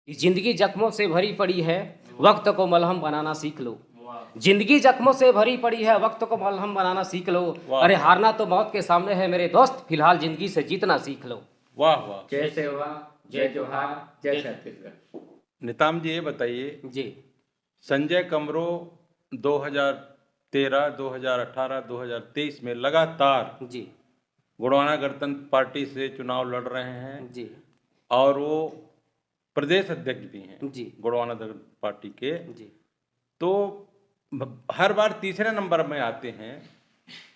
जिंदगी जख्मों से भरी पड़ी है, वक्त को मलहम बनाना सीख लो। जिंदगी जख्मों से भरी पड़ी है, वक्त को मलहम बनाना सीख लो। अरे हारना तो मौत के सामने है मेरे दोस्त, फिलहाल जिंदगी से जीतना सीख लो। वाह वाह। जय सेवा, जय जोहार, जय छत्तीसगढ़। निताम जी, ये बताइए जी, संजय कमरो 2013, 2018, 2023 में लगातार जी, गोंडवाना गणतंत्र पार्टी से चुनाव लड़ रहे हैं जी, और वो प्रदेश अध्यक्ष भी हैं जी, गोंडवाना गणतंत्र पार्टी के। जी। तो हर बार तीसरे नंबर में आते हैं,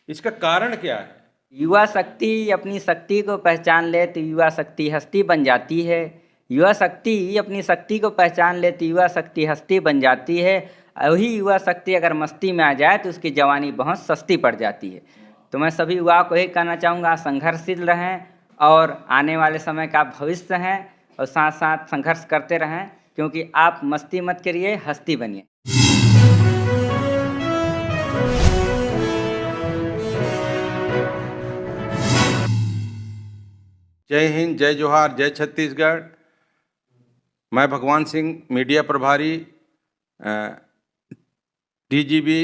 इसका कारण क्या है? युवा शक्ति अपनी शक्ति को पहचान ले तो युवा शक्ति हस्ती बन जाती है। युवा शक्ति अपनी शक्ति को पहचान ले तो युवा शक्ति हस्ती बन जाती है। वही युवा शक्ति अगर मस्ती में आ जाए तो उसकी जवानी बहुत सस्ती पड़ जाती है। तो मैं सभी युवाओं को यही कहना चाहूँगा, संघर्षशील रहें और आने वाले समय का भविष्य हैं और साथ साथ संघर्ष करते रहें, क्योंकि आप मस्ती मत करिए, हस्ती बनिए। जय हिंद, जय जोहार, जय छत्तीसगढ़। मैं भगवान सिंह, मीडिया प्रभारी, डीजीपी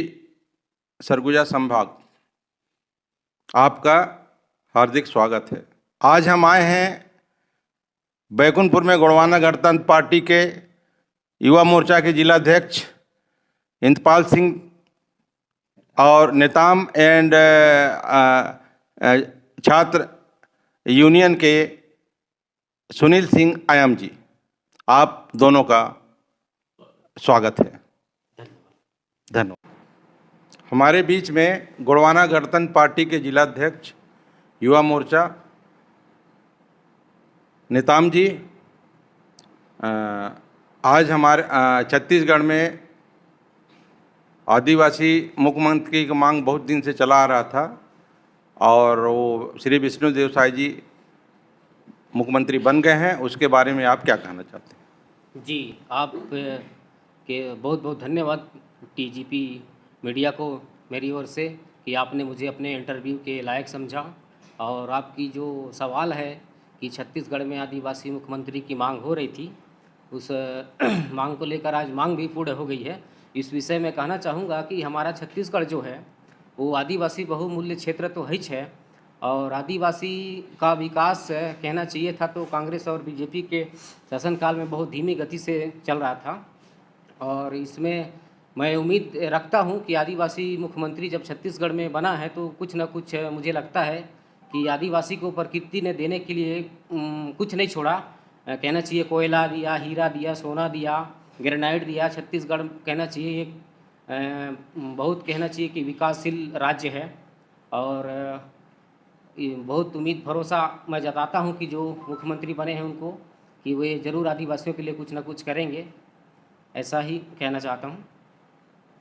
सरगुजा संभाग, आपका हार्दिक स्वागत है। आज हम आए हैं बैकुंठपुर में गोंडवाना गणतंत्र पार्टी के युवा मोर्चा के जिलाध्यक्ष इंद्रपाल सिंह और नेताम एंड छात्र यूनियन के सुनील सिंह आयाम जी, आप दोनों का स्वागत है। धन्यवाद। हमारे बीच में गोंडवाना गणतंत्र पार्टी के जिलाध्यक्ष युवा मोर्चा नेताम जी, आज हमारे छत्तीसगढ़ में आदिवासी मुख्यमंत्री की मांग बहुत दिन से चला आ रहा था और वो श्री विष्णुदेव साय जी मुख्यमंत्री बन गए हैं, उसके बारे में आप क्या कहना चाहते हैं? जी, आप के बहुत बहुत धन्यवाद टीजीपी मीडिया को मेरी ओर से कि आपने मुझे अपने इंटरव्यू के लायक समझा। और आपकी जो सवाल है कि छत्तीसगढ़ में आदिवासी मुख्यमंत्री की मांग हो रही थी, उस मांग को लेकर आज मांग भी पूर्ण हो गई है। इस विषय में कहना चाहूँगा कि हमारा छत्तीसगढ़ जो है वो आदिवासी बहुमूल्य क्षेत्र तो है है, और आदिवासी का विकास कहना चाहिए था तो कांग्रेस और बीजेपी के शासनकाल में बहुत धीमी गति से चल रहा था। और इसमें मैं उम्मीद रखता हूं कि आदिवासी मुख्यमंत्री जब छत्तीसगढ़ में बना है तो कुछ न कुछ मुझे लगता है कि आदिवासी को प्रकृति ने देने के लिए कुछ नहीं छोड़ा। कहना चाहिए कोयला दिया, हीरा दिया, सोना दिया, ग्रेनाइट दिया। छत्तीसगढ़ कहना चाहिए एक बहुत कहना चाहिए कि विकासशील राज्य है। और बहुत उम्मीद भरोसा मैं जताता हूं कि जो मुख्यमंत्री बने हैं उनको कि वे ज़रूर आदिवासियों के लिए कुछ न कुछ करेंगे, ऐसा ही कहना चाहता हूं।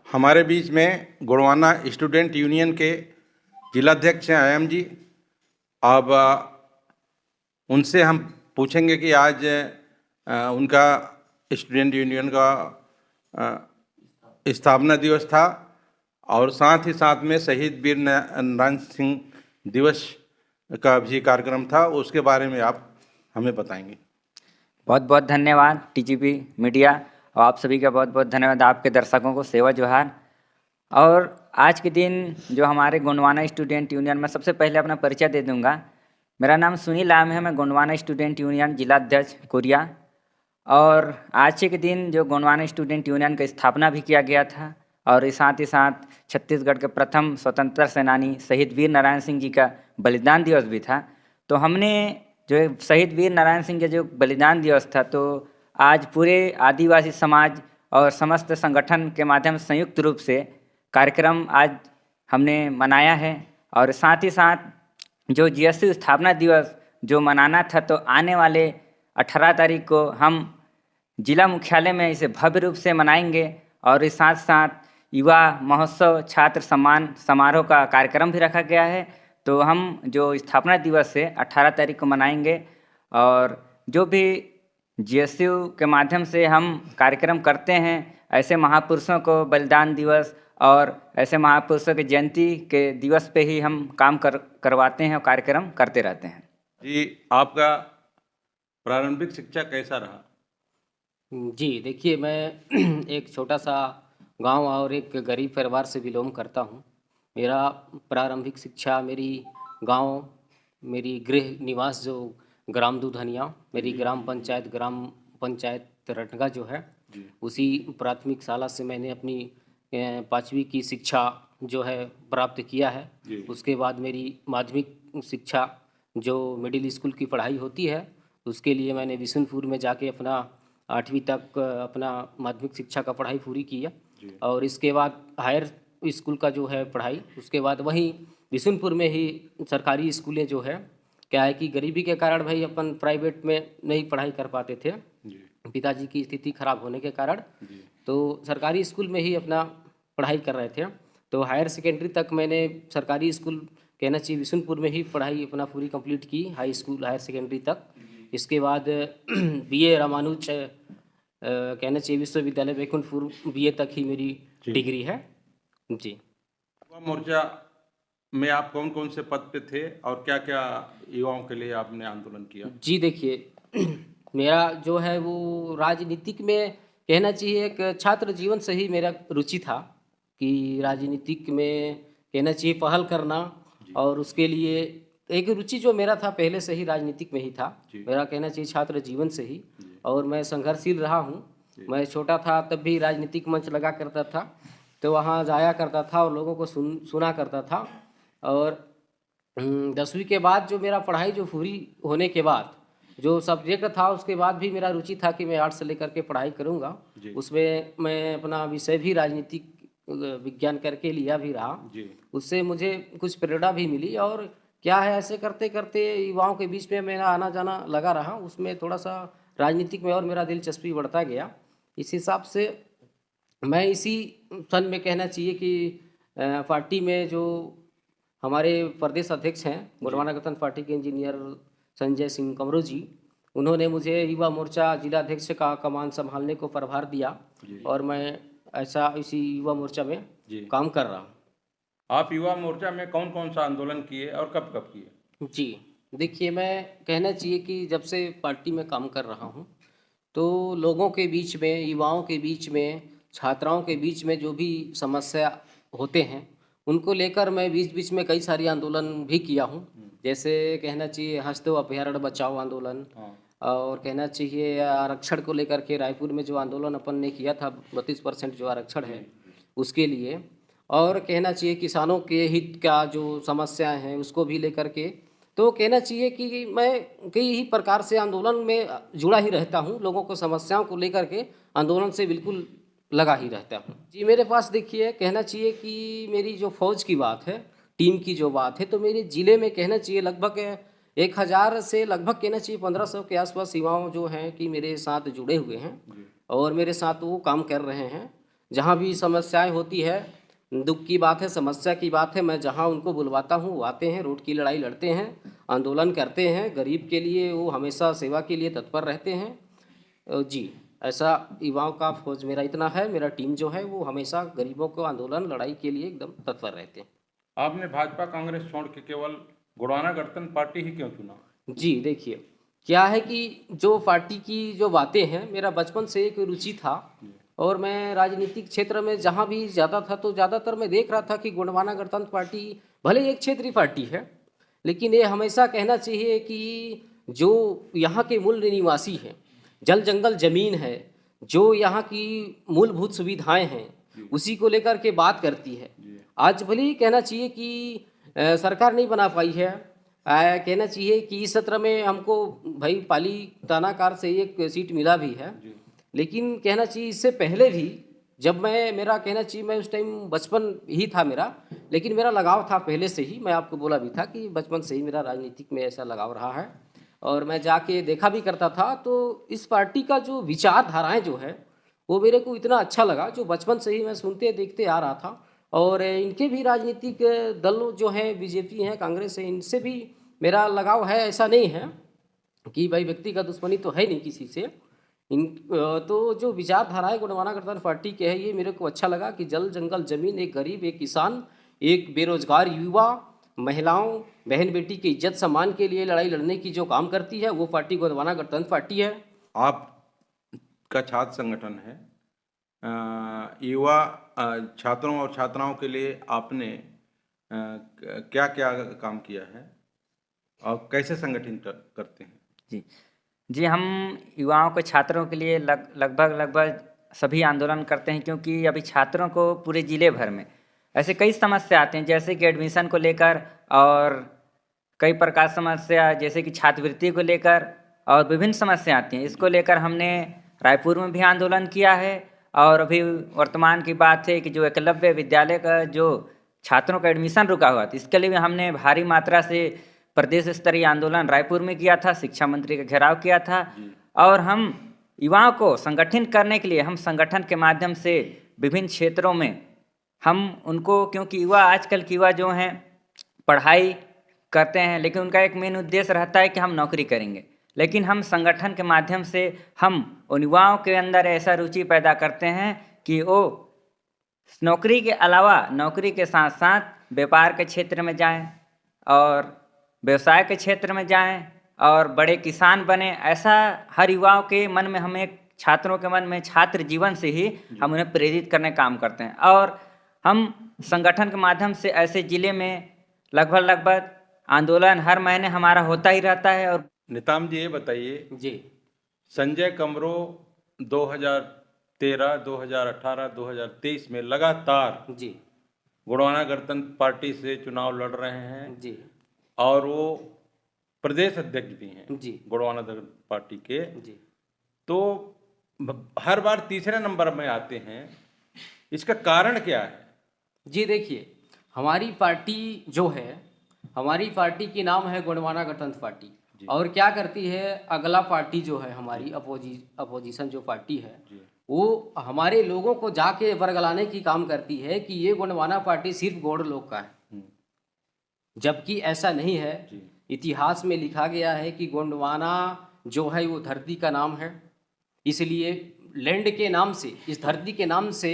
हमारे बीच में गोंडवाना स्टूडेंट यूनियन के जिलाध्यक्ष हैं आयाम जी। अब उनसे हम पूछेंगे कि आज उनका स्टूडेंट यूनियन का स्थापना दिवस था और साथ ही साथ में शहीद वीर नारायण सिंह दिवस का भी कार्यक्रम था, उसके बारे में आप हमें बताएंगे। बहुत बहुत धन्यवाद टीजीपी मीडिया और आप सभी का बहुत बहुत धन्यवाद, आपके दर्शकों को सेवा जोहार। और आज के दिन जो हमारे गोंडवाना स्टूडेंट यूनियन में, सबसे पहले अपना परिचय दे दूंगा। मेरा नाम सुनील आम है, मैं गोंडवाना स्टूडेंट यूनियन जिलाध्यक्ष कोरिया। और आज के दिन जो गोंडवाना स्टूडेंट यूनियन का स्थापना भी किया गया था और साथ ही साथ छत्तीसगढ़ के प्रथम स्वतंत्रता सेनानी शहीद वीर नारायण सिंह जी का बलिदान दिवस भी था। तो हमने जो शहीद वीर नारायण सिंह का जो बलिदान दिवस था, तो आज पूरे आदिवासी समाज और समस्त संगठन के माध्यम से संयुक्त रूप से कार्यक्रम आज हमने मनाया है। और साथ ही साथ जो जीएसयू स्थापना दिवस जो मनाना था, तो आने वाले 18 तारीख को हम जिला मुख्यालय में इसे भव्य रूप से मनाएंगे। और इस साथ साथ युवा महोत्सव छात्र सम्मान समारोह का कार्यक्रम भी रखा गया है। तो हम जो स्थापना दिवस है 18 तारीख को मनाएंगे। और जो भी जीएसयू के माध्यम से हम कार्यक्रम करते हैं, ऐसे महापुरुषों को बलिदान दिवस और ऐसे महापुरुषों की जयंती के दिवस पे ही हम काम करवाते हैं और कार्यक्रम करते रहते हैं। जी, आपका प्रारंभिक शिक्षा कैसा रहा? जी, देखिए मैं एक छोटा-सा गाँव और एक गरीब परिवार से बिलॉन्ग करता हूँ। मेरा प्रारंभिक शिक्षा मेरी गाँव, मेरी गृह निवास जो ग्राम दूधनिया, मेरी ग्राम पंचायत रटगा जो है, उसी प्राथमिक शाला से मैंने अपनी 5वीं की शिक्षा जो है प्राप्त किया है। उसके बाद मेरी माध्यमिक शिक्षा जो मिडिल स्कूल की पढ़ाई होती है, उसके लिए मैंने बिशुनपुर में जाके अपना 8वीं तक अपना माध्यमिक शिक्षा का पढ़ाई पूरी किया और इसके बाद हायर स्कूल का जो है पढ़ाई, उसके बाद वहीं बिशुनपुर में ही सरकारी स्कूलें जो है, क्या है कि गरीबी के कारण भाई अपन प्राइवेट में नहीं पढ़ाई कर पाते थे, पिताजी की स्थिति खराब होने के कारण, तो सरकारी स्कूल में ही अपना पढ़ाई कर रहे थे। तो हायर सेकेंडरी तक मैंने सरकारी स्कूल कहना चाहिए बिशुनपुर में ही पढ़ाई अपना पूरी कंप्लीट की, हाई स्कूल हायर सेकेंडरी तक। इसके बाद बीए रामानुज कहना चाहिए विश्वविद्यालय बैकुंठपुर बीए तक ही मेरी डिग्री है। जी। युवा मोर्चा में आप कौन कौन से पद पे थे और क्या क्या युवाओं के लिए आपने आंदोलन किया? जी देखिए मेरा जो है वो राजनीतिक में कहना चाहिए एक छात्र जीवन से ही मेरा रुचि था कि राजनीतिक में कहना चाहिए पहल करना और उसके लिए एक रुचि जो मेरा था पहले से ही राजनीतिक में ही था। मेरा कहना चाहिए छात्र जीवन से ही, और मैं संघर्षशील रहा हूँ। मैं छोटा था तब भी राजनीतिक मंच लगा करता था, तो वहाँ जाया करता था और लोगों को सुना करता था। और 10वीं के बाद जो मेरा पढ़ाई जो पूरी होने के बाद जो सब्जेक्ट था, उसके बाद भी मेरा रुचि था कि मैं आर्ट्स से लेकर के पढ़ाई करूँगा। उसमें मैं अपना विषय भी राजनीतिक विज्ञान करके लिया भी रहा। उससे मुझे कुछ प्रेरणा भी मिली और क्या है, ऐसे करते करते युवाओं के बीच में मेरा आना जाना लगा रहा। उसमें थोड़ा सा राजनीतिक में और मेरा दिलचस्पी बढ़ता गया। इस हिसाब से मैं इसी सन में कहना चाहिए कि पार्टी में जो हमारे प्रदेश अध्यक्ष हैं गोंडवाना गणतंत्र पार्टी के इंजीनियर संजय सिंह कमरो जी, उन्होंने मुझे युवा मोर्चा जिलाध्यक्ष का कमान संभालने को प्रभार दिया और मैं ऐसा इसी युवा मोर्चा में काम कर रहा हूँ। आप युवा मोर्चा में कौन कौन सा आंदोलन किए और कब कब किए? जी देखिए, मैं कहना चाहिए कि जब से पार्टी में काम कर रहा हूँ तो लोगों के बीच में, युवाओं के बीच में, छात्राओं के बीच में जो भी समस्या होते हैं उनको लेकर मैं बीच बीच में कई सारी आंदोलन भी किया हूँ। जैसे कहना चाहिए हंसदेव अभयारण्य बचाओ आंदोलन, और कहना चाहिए आरक्षण को लेकर के रायपुर में जो आंदोलन अपन ने किया था 32% जो आरक्षण है उसके लिए, और कहना चाहिए किसानों के हित का जो समस्याएं हैं उसको भी लेकर के। तो कहना चाहिए कि मैं कई ही प्रकार से आंदोलन में जुड़ा ही रहता हूँ, लोगों को समस्याओं को लेकर के आंदोलन से बिल्कुल लगा ही रहता हूँ। जी मेरे पास देखिए कहना चाहिए कि मेरी जो फौज की बात है, टीम की जो बात है, तो मेरे ज़िले में कहना चाहिए लगभग 1000 से लगभग कहना चाहिए 1500 के आसपास युवाओं जो हैं कि मेरे साथ जुड़े हुए हैं और मेरे साथ वो काम कर रहे हैं। जहाँ भी समस्याएं होती है, दुख की बात है, समस्या की बात है, मैं जहाँ उनको बुलवाता हूँ वो आते हैं, रोड की लड़ाई लड़ते हैं, आंदोलन करते हैं। गरीब के लिए वो हमेशा सेवा के लिए तत्पर रहते हैं। जी ऐसा युवाओं का फौज मेरा इतना है। मेरा टीम जो है वो हमेशा गरीबों को आंदोलन लड़ाई के लिए एकदम तत्पर रहते हैं। आपने भाजपा कांग्रेस छोड़ के केवल गोंडवाना गणतंत्र पार्टी ही क्यों चुना? जी देखिए क्या है कि जो पार्टी की जो बातें हैं, मेरा बचपन से एक रुचि था और मैं राजनीतिक क्षेत्र में जहाँ भी जाता था तो ज़्यादातर मैं देख रहा था कि गोंडवाना गणतंत्र पार्टी भले एक क्षेत्रीय पार्टी है, लेकिन ये हमेशा कहना चाहिए कि जो यहाँ के मूल निवासी हैं, जल जंगल ज़मीन है, जो यहाँ की मूलभूत सुविधाएं हैं, उसी को लेकर के बात करती है। आज भले ही कहना चाहिए कि सरकार नहीं बना पाई है, कहना चाहिए कि इस सत्र में हमको भाई पाली तानाकार से एक सीट मिला भी है, लेकिन कहना चाहिए इससे पहले भी जब मेरा कहना चाहिए मैं उस टाइम बचपन ही था मेरा, लेकिन मेरा लगाव था पहले से ही। मैं आपको बोला भी था कि बचपन से ही मेरा राजनीतिक में ऐसा लगाव रहा है और मैं जाके देखा भी करता था। तो इस पार्टी का जो विचारधाराएं जो है वो मेरे को इतना अच्छा लगा, जो बचपन से ही मैं सुनते देखते आ रहा था। और इनके भी राजनीतिक दल जो हैं, बीजेपी हैं, कांग्रेस है, इनसे भी मेरा लगाव है। ऐसा नहीं है कि भाई व्यक्तिगत दुश्मनी तो है नहीं किसी से। तो जो विचारधाराएं गोंडवाना गणतंत्र पार्टी के है, ये मेरे को अच्छा लगा कि जल जंगल जमीन, एक गरीब, एक किसान, एक बेरोजगार युवा, महिलाओं, बहन बेटी की इज्जत सम्मान के लिए लड़ाई लड़ने की जो काम करती है वो पार्टी गोंडवाना गणतंत्र पार्टी है। आप का छात्र संगठन है। युवा छात्रों और छात्राओं के लिए आपने क्या क्या काम किया है और कैसे संगठित करते हैं? जी जी, हम युवाओं को, छात्रों के लिए लगभग सभी आंदोलन करते हैं, क्योंकि अभी छात्रों को पूरे ज़िले भर में ऐसे कई समस्या आते हैं, जैसे कि एडमिशन को लेकर और कई प्रकार समस्या, जैसे कि छात्रवृत्ति को लेकर और विभिन्न समस्या आती हैं। इसको लेकर हमने रायपुर में भी आंदोलन किया है, और अभी वर्तमान की बात है कि जो एकलव्य विद्यालय का जो छात्रों का एडमिशन रुका हुआ था, इसके लिए भी हमने भारी मात्रा से प्रदेश स्तरीय आंदोलन रायपुर में किया था, शिक्षा मंत्री का घेराव किया था। और हम युवाओं को संगठित करने के लिए हम संगठन के माध्यम से विभिन्न क्षेत्रों में हम उनको, क्योंकि युवा, आजकल के युवा जो हैं पढ़ाई करते हैं, लेकिन उनका एक मेन उद्देश्य रहता है कि हम नौकरी करेंगे, लेकिन हम संगठन के माध्यम से हम उन युवाओं के अंदर ऐसा रुचि पैदा करते हैं कि वो नौकरी के अलावा, नौकरी के साथ साथ व्यापार के क्षेत्र में जाएं और व्यवसाय के क्षेत्र में जाएं और बड़े किसान बने। ऐसा हर युवाओं के मन में, हम एक छात्रों के मन में, छात्र जीवन से ही हम उन्हें प्रेरित करने का काम करते हैं। और हम संगठन के माध्यम से ऐसे ज़िले में लगभग आंदोलन हर महीने हमारा होता ही रहता है। और निताम जी, ये बताइए जी, संजय कमरो 2013, 2018, 2023 में लगातार जी, गोंडवाना गणतंत्र पार्टी से चुनाव लड़ रहे हैं जी, और वो प्रदेश अध्यक्ष भी हैं जी, गोंडवाना पार्टी के। जी, तो हर बार तीसरे नंबर में आते हैं, इसका कारण क्या है? जी, देखिए, हमारी पार्टी जो है, हमारी पार्टी की नाम है गोंडवाना गणतंत्र पार्टी। और क्या करती है, अगला पार्टी जो है हमारी अपोजिशन जो पार्टी है, वो हमारे लोगों को जाके बरगलाने की काम करती है कि ये गोंडवाना पार्टी सिर्फ गोंड लोग का है, जबकि ऐसा नहीं है। इतिहास में लिखा गया है कि गोंडवाना जो है वो धरती का नाम है, इसलिए लैंड के नाम से, इस धरती के नाम से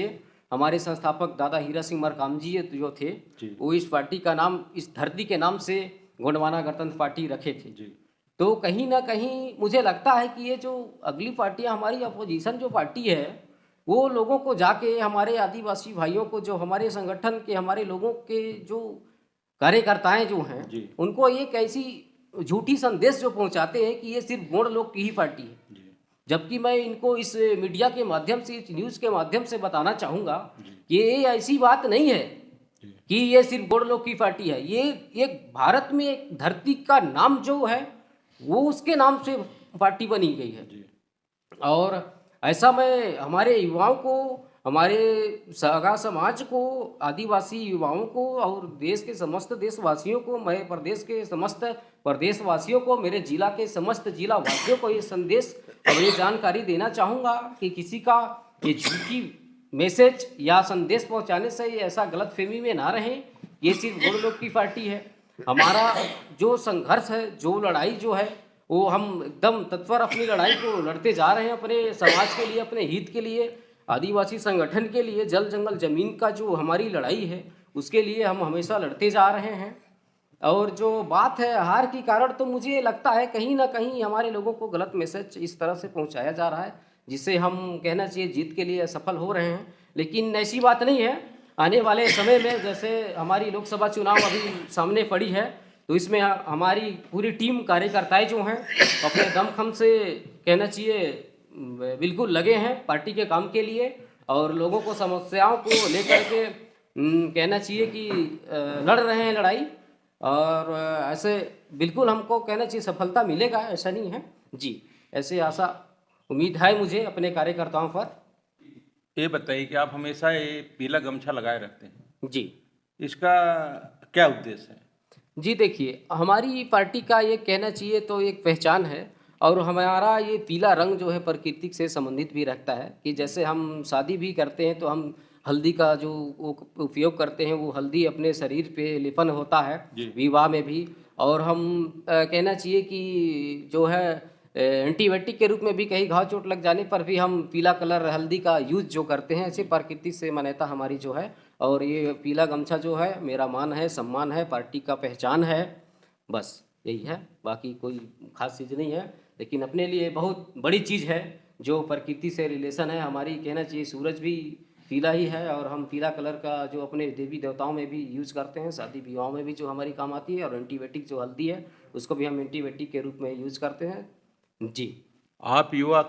हमारे संस्थापक दादा हीरा सिंह मरकाम जी जो थे, वो इस पार्टी का नाम, इस धरती के नाम से गोंडवाना गणतंत्र पार्टी रखे थे। तो कहीं ना कहीं मुझे लगता है कि ये जो अगली पार्टियां, हमारी अपोजिशन जो पार्टी है, वो लोगों को जाके, हमारे आदिवासी भाइयों को, जो हमारे संगठन के, हमारे लोगों के जो कार्यकर्ताएं जो हैं, उनको एक ऐसी झूठी संदेश जो पहुंचाते हैं कि ये सिर्फ गोंड लोग की ही पार्टी है। जबकि मैं इनको इस मीडिया के माध्यम से, इस न्यूज़ के माध्यम से बताना चाहूँगा कि ये ऐसी बात नहीं है कि ये सिर्फ गोंड लोग की पार्टी है। ये एक भारत में एक धरती का नाम जो है, वो उसके नाम से पार्टी बनी गई है। और ऐसा मैं हमारे युवाओं को, हमारे सगा समाज को, आदिवासी युवाओं को और देश के समस्त देशवासियों को, मैं प्रदेश के समस्त प्रदेशवासियों को, मेरे जिला के समस्त जिला वासियों को ये संदेश और ये जानकारी देना चाहूँगा कि किसी का ये झूठी मैसेज या संदेश पहुँचाने से ये ऐसा गलतफहमी में ना रहें। ये सिर्फ गोंड लोग की पार्टी है। हमारा जो संघर्ष है, जो लड़ाई जो है, वो हम एकदम तत्पर अपनी लड़ाई को लड़ते जा रहे हैं, अपने समाज के लिए, अपने हित के लिए, आदिवासी संगठन के लिए। जल जंगल जमीन का जो हमारी लड़ाई है, उसके लिए हम हमेशा लड़ते जा रहे हैं। और जो बात है हार की कारण, तो मुझे लगता है कहीं ना कहीं हमारे लोगों को गलत मैसेज इस तरह से पहुंचाया जा रहा है, जिससे हम कहना चाहिए जीत के लिए असफल हो रहे हैं। लेकिन ऐसी बात नहीं है। आने वाले समय में, जैसे हमारी लोकसभा चुनाव अभी सामने पड़ी है, तो इसमें हमारी पूरी टीम कार्यकर्ताएं जो हैं, अपने दमखम से कहना चाहिए बिल्कुल लगे हैं पार्टी के काम के लिए, और लोगों को समस्याओं को लेकर के कहना चाहिए कि लड़ रहे हैं लड़ाई। और ऐसे बिल्कुल हमको कहना चाहिए सफलता मिलेगा, ऐसा नहीं है जी। ऐसे आशा उम्मीद है मुझे अपने कार्यकर्ताओं पर। ये बताइए कि आप हमेशा ये पीला गमछा लगाए रखते हैं जी, इसका क्या उद्देश्य है? जी, देखिए, हमारी पार्टी का ये कहना चाहिए तो एक पहचान है, और हमारा ये पीला रंग जो है प्रकृति से संबंधित भी रखता है कि जैसे हम शादी भी करते हैं तो हम हल्दी का जो उपयोग करते हैं, वो हल्दी अपने शरीर पे लेपन होता है विवाह में भी। और हम कहना चाहिए कि जो है एंटीबायोटिक के रूप में भी कहीं घाव चोट लग जाने पर भी हम पीला कलर हल्दी का यूज जो करते हैं, ऐसे प्रकृति से मान्यता हमारी जो है। और ये पीला गमछा जो है मेरा मान है, सम्मान है, पार्टी का पहचान है, बस यही है। बाकी कोई खास चीज़ नहीं है, लेकिन अपने लिए बहुत बड़ी चीज़ है जो प्रकृति से रिलेशन है हमारी, कहना चाहिए सूरज भी पीला ही है, और हम पीला कलर का जो अपने देवी देवताओं में भी यूज़ करते हैं, शादी विवाहों में भी जो हमारी काम आती है, और एंटीबायोटिक जो हल्दी है उसको भी हम एंटीबायोटिक के रूप में यूज़ करते हैं जी। आप युवा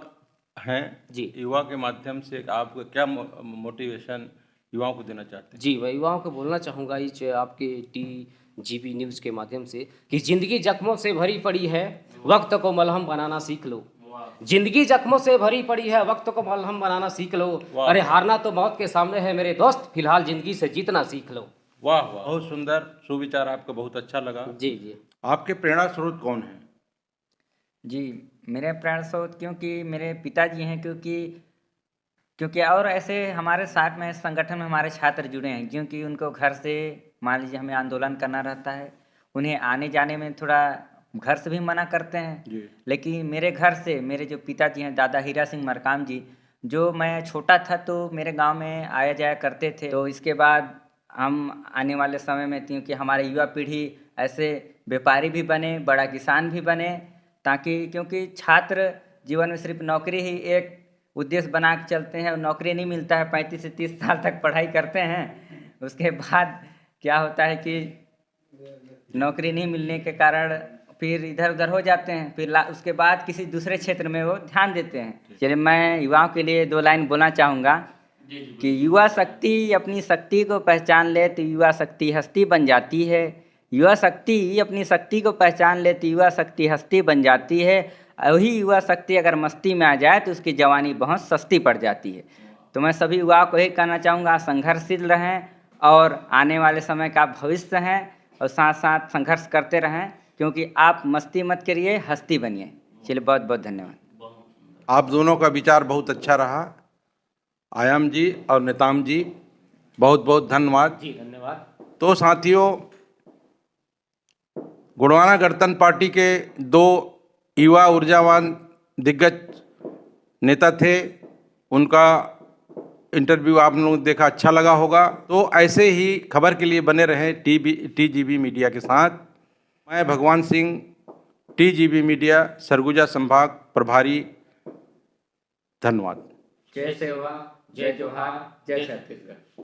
हैं जी युवा के माध्यम से आपको क्या मोटिवेशन युवाओं को देना चाहते हैं? जी, मैं युवाओं को बोलना चाहूँगा इस आपके TGP न्यूज़ के माध्यम से कि ज़िंदगी जख्मों से भरी पड़ी है, वक्त को मलहम बनाना सीख लो। जिंदगी जख्मों से भरी पड़ी है, वक्त को मलहम बनाना सीख लो। अरे हारना तो मौत के सामने है मेरे दोस्त, फिलहाल जिंदगी से जीतना सीख लो। वाह वाह, बहुत सुंदर सुविचार, आपका बहुत अच्छा लगा। जी जी। आपके प्रेरणा स्रोत कौन है? जी, मेरे प्रेरणा स्रोत क्योंकि मेरे पिताजी हैं, क्योंकि क्योंकि और ऐसे हमारे साथ में संगठन में हमारे छात्र जुड़े हैं, क्योंकि उनको घर से मान लीजिए हमें आंदोलन करना रहता है, उन्हें आने जाने में थोड़ा घर से भी मना करते हैं जी। लेकिन मेरे घर से मेरे जो पिताजी हैं दादा हीरा सिंह मरकाम जी, जो मैं छोटा था तो मेरे गांव में आया जाया करते थे। तो इसके बाद हम आने वाले समय में क्योंकि हमारी युवा पीढ़ी ऐसे व्यापारी भी बने, बड़ा किसान भी बने, ताकि क्योंकि छात्र जीवन में सिर्फ नौकरी ही एक उद्देश्य बना के चलते हैं और नौकरी नहीं मिलता है, 35 से 30 साल तक पढ़ाई करते हैं, उसके बाद क्या होता है कि नौकरी नहीं मिलने के कारण फिर इधर उधर हो जाते हैं, फिर उसके बाद किसी दूसरे क्षेत्र में वो ध्यान देते हैं। चलिए मैं युवाओं के लिए 2 लाइन बोलना चाहूँगा कि युवा शक्ति अपनी शक्ति को पहचान ले तो युवा शक्ति हस्ती बन जाती है। युवा शक्ति अपनी शक्ति को पहचान ले तो युवा शक्ति हस्ती बन जाती है। वही युवा शक्ति अगर मस्ती में आ जाए तो उसकी जवानी बहुत सस्ती पड़ जाती है। तो मैं सभी युवाओं को यही कहना चाहूँगा, संघर्षशील रहें और आने वाले समय का भविष्य हैं, और साथ साथ संघर्ष करते रहें, क्योंकि आप मस्ती मत करिए, हस्ती बनिए। चलिए बहुत बहुत धन्यवाद। आप दोनों का विचार बहुत अच्छा रहा। आयाम जी और नेताम जी, बहुत बहुत धन्यवाद। जी धन्यवाद। तो साथियों, गोंडवाना गणतंत्र पार्टी के 2 युवा ऊर्जावान दिग्गज नेता थे, उनका इंटरव्यू आप लोगों ने देखा, अच्छा लगा होगा। तो ऐसे ही खबर के लिए बने रहें TGB मीडिया के साथ। मैं भगवान सिंह, TGB मीडिया सरगुजा संभाग प्रभारी, धन्यवाद। जय सेवा, जय जोहार, जय छत्तीसगढ़।